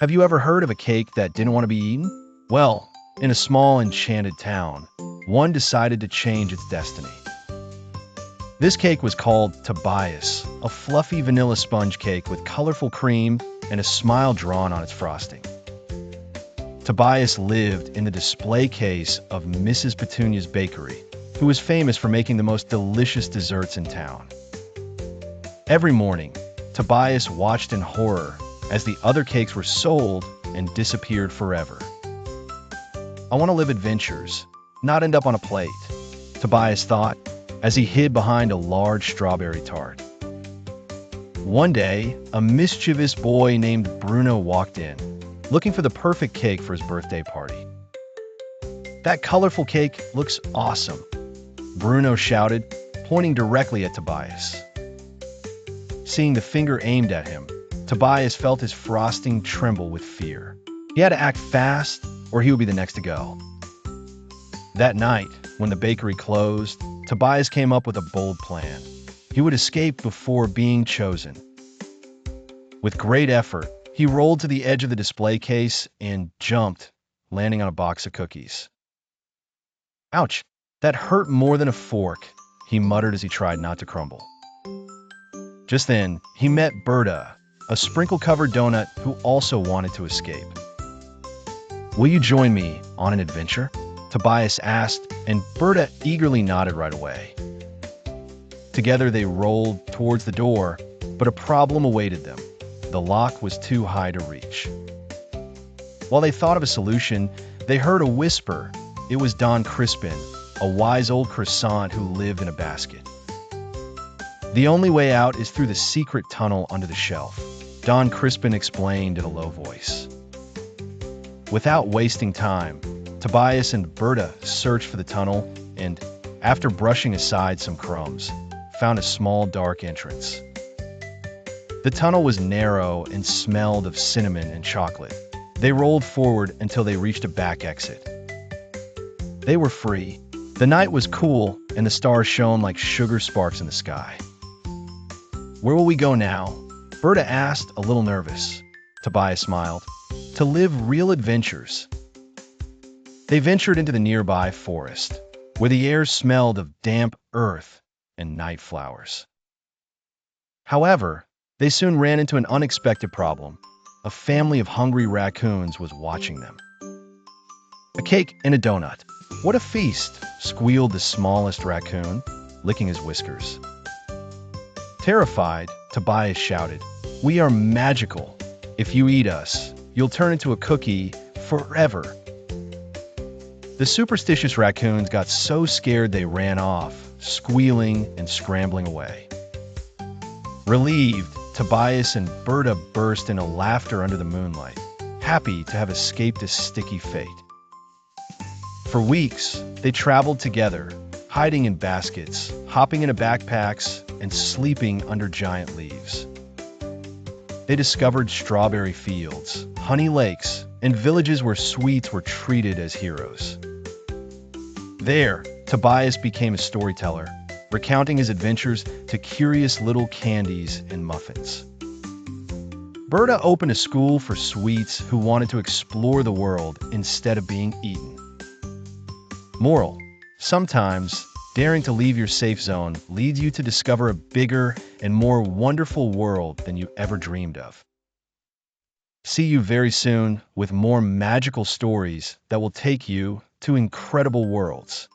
Have you ever heard of a cake that didn't want to be eaten? Well, in a small enchanted town, one decided to change its destiny. This cake was called Tobías, a fluffy vanilla sponge cake with colorful cream and a smile drawn on its frosting. Tobías lived in the display case of Mrs. Petunia's bakery, who was famous for making the most delicious desserts in town. Every morning, Tobías watched in horror as the other cakes were sold and disappeared forever. I want to live adventures, not end up on a plate, Tobías thought as he hid behind a large strawberry tart. One day, a mischievous boy named Bruno walked in, looking for the perfect cake for his birthday party. "That colorful cake looks awesome," Bruno shouted, pointing directly at Tobías. Seeing the finger aimed at him, Tobías felt his frosting tremble with fear. He had to act fast, or he would be the next to go. That night, when the bakery closed, Tobías came up with a bold plan. He would escape before being chosen. With great effort, he rolled to the edge of the display case and jumped, landing on a box of cookies. "Ouch, that hurt more than a fork," he muttered as he tried not to crumble. Just then, he met Berta, a sprinkle-covered donut who also wanted to escape. "Will you join me on an adventure?" Tobías asked, and Berta eagerly nodded right away. Together they rolled towards the door, but a problem awaited them. The lock was too high to reach. While they thought of a solution, they heard a whisper. It was Don Crispin, a wise old croissant who lived in a basket. "The only way out is through the secret tunnel under the shelf," Don Crispin explained in a low voice. Without wasting time, Tobías and Berta searched for the tunnel and, after brushing aside some crumbs, found a small dark entrance. The tunnel was narrow and smelled of cinnamon and chocolate. They rolled forward until they reached a back exit. They were free. The night was cool and the stars shone like sugar sparks in the sky. "Where will we go now?" Berta asked, a little nervous. Tobías smiled. "To live real adventures." They ventured into the nearby forest, where the air smelled of damp earth and night flowers. However, they soon ran into an unexpected problem. A family of hungry raccoons was watching them. "A cake and a donut. What a feast!" squealed the smallest raccoon, licking his whiskers. Terrified, Tobías shouted, "We are magical. If you eat us, you'll turn into a cookie forever." The superstitious raccoons got so scared they ran off, squealing and scrambling away. Relieved, Tobías and Berta burst into laughter under the moonlight, happy to have escaped this sticky fate. For weeks, they traveled together, hiding in baskets, hopping into backpacks, and sleeping under giant leaves. They discovered strawberry fields, honey lakes, and villages where sweets were treated as heroes. There, Tobías became a storyteller, recounting his adventures to curious little candies and muffins. Berta opened a school for sweets who wanted to explore the world instead of being eaten. Moral: sometimes, daring to leave your safe zone leads you to discover a bigger and more wonderful world than you ever dreamed of. See you very soon with more magical stories that will take you to incredible worlds.